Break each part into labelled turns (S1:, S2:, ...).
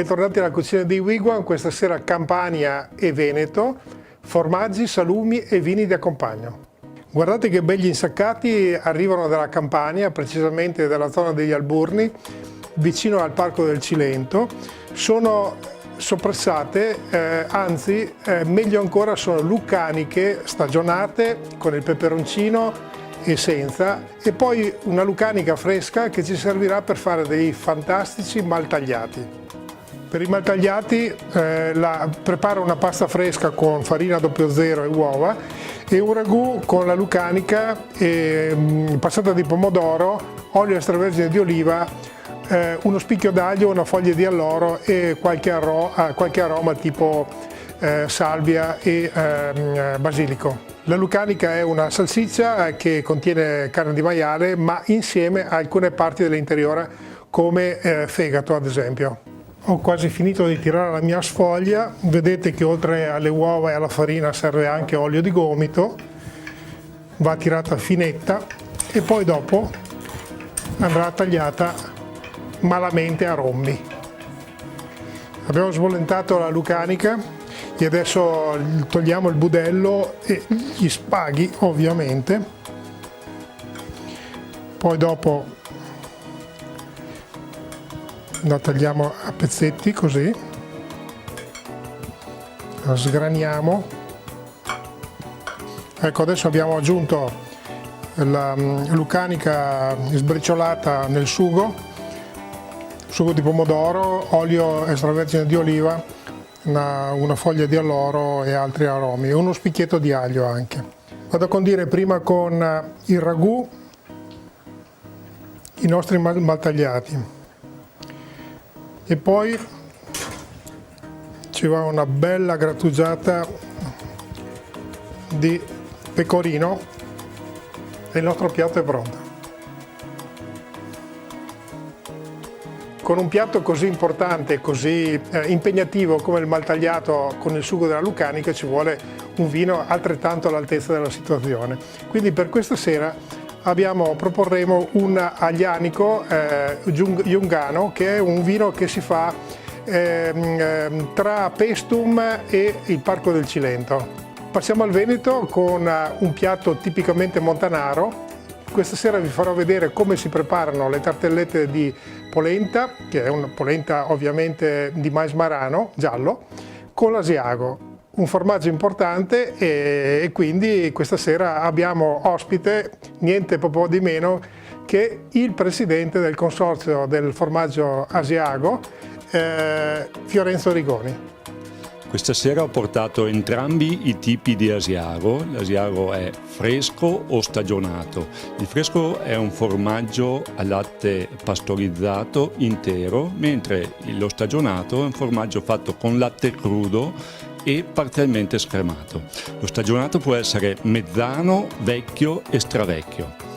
S1: Bentornati alla cucina di Wigwam, questa sera Campania e Veneto, formaggi, salumi e vini di accompagno. Guardate che belli insaccati arrivano dalla Campania, precisamente dalla zona degli Alburni, vicino al Parco del Cilento. Sono soppressate, anzi meglio ancora sono lucaniche stagionate con il peperoncino e senza, e poi una lucanica fresca che ci servirà per fare dei fantastici maltagliati. Per i maltagliati preparo una pasta fresca con farina 00 e uova e un ragù con la lucanica, passata di pomodoro, olio extravergine di oliva, uno spicchio d'aglio, una foglia di alloro e qualche aroma tipo salvia e basilico. La lucanica è una salsiccia che contiene carne di maiale, ma insieme a alcune parti dell'interiore come fegato ad esempio. Ho quasi finito di tirare la mia sfoglia, vedete che oltre alle uova e alla farina serve anche olio di gomito, va tirata finetta e poi dopo andrà tagliata malamente a rombi. Abbiamo sbollentato la lucanica e adesso togliamo il budello e gli spaghi ovviamente, poi dopo la tagliamo a pezzetti così, la sgraniamo. Ecco, adesso abbiamo aggiunto la lucanica sbriciolata nel sugo di pomodoro, olio extravergine di oliva, una foglia di alloro e altri aromi e uno spicchietto di aglio anche. Vado a condire prima con il ragù i nostri maltagliati e poi ci va una bella grattugiata di pecorino e il nostro piatto è pronto. Con un piatto così importante, così impegnativo come il maltagliato con il sugo della lucanica ci vuole un vino altrettanto all'altezza della situazione. Quindi per questa sera proporremo un aglianico jungano, che è un vino che si fa tra Pestum e il Parco del Cilento. Passiamo al Veneto con un piatto tipicamente montanaro. Questa sera vi farò vedere come si preparano le tartellette di polenta, che è una polenta ovviamente di mais marano giallo, con l'asiago, un formaggio importante, e quindi questa sera abbiamo ospite niente po' di meno che il presidente del consorzio del formaggio asiago, Fiorenzo Rigoni.
S2: Questa sera ho portato entrambi i tipi di asiago. L'asiago è fresco o stagionato. Il fresco è un formaggio a latte pastorizzato intero, mentre lo stagionato è un formaggio fatto con latte crudo e parzialmente scremato. Lo stagionato può essere mezzano, vecchio e stravecchio.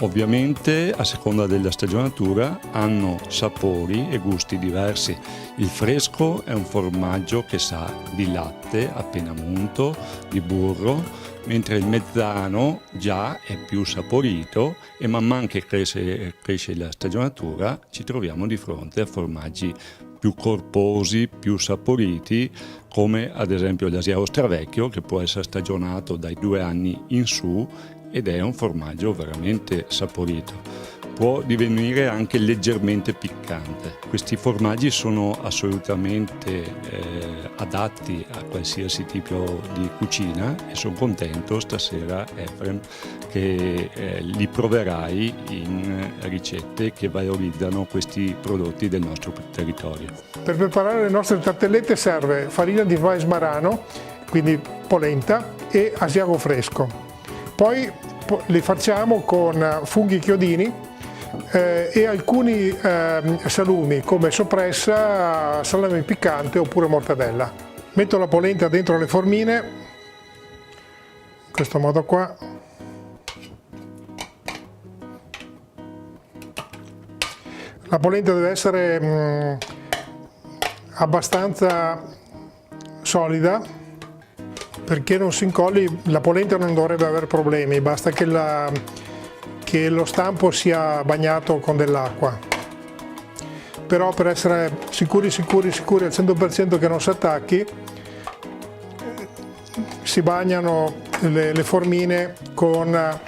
S2: Ovviamente, a seconda della stagionatura, hanno sapori e gusti diversi. Il fresco è un formaggio che sa di latte appena munto, di burro, mentre il mezzano già è più saporito e man mano che cresce la stagionatura ci troviamo di fronte a formaggi più corposi, più saporiti, come ad esempio l'asiago stravecchio, che può essere stagionato dai 2 anni in su ed è un formaggio veramente saporito. Può divenire anche leggermente piccante. Questi formaggi sono assolutamente adatti a qualsiasi tipo di cucina e sono contento stasera, Efrem, che li proverai in ricette che valorizzano questi prodotti del nostro territorio.
S1: Per preparare le nostre tartellette serve farina di mais marano, quindi polenta, e asiago fresco. Poi li facciamo con funghi chiodini e alcuni salumi come soppressa, salame piccante oppure mortadella. Metto la polenta dentro le formine, in questo modo qua. La polenta deve essere abbastanza solida, perché non si incolli. La polenta non dovrebbe avere problemi, basta che lo stampo sia bagnato con dell'acqua. però per essere sicuri al 100% che non si attacchi, si bagnano le formine con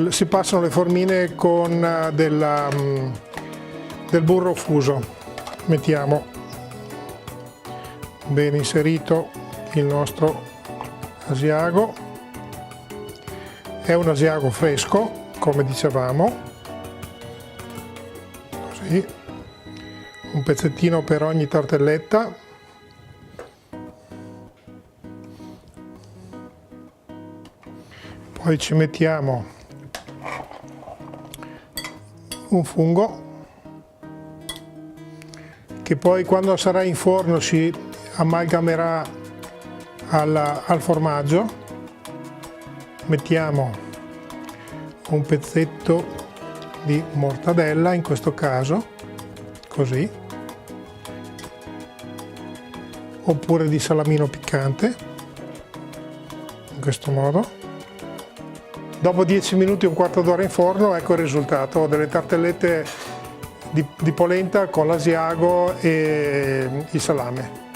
S1: si passano le formine con del burro fuso. Mettiamo bene inserito il nostro asiago, è un asiago fresco come dicevamo, così, un pezzettino per ogni tortelletta. Poi ci mettiamo un fungo che poi quando sarà in forno si amalgamerà al formaggio. Mettiamo un pezzetto di mortadella in questo caso, così, oppure di salamino piccante, in questo modo. Dopo 10 minuti, un quarto d'ora in forno, ecco il risultato: ho delle tartellette di polenta con l'asiago e il salame.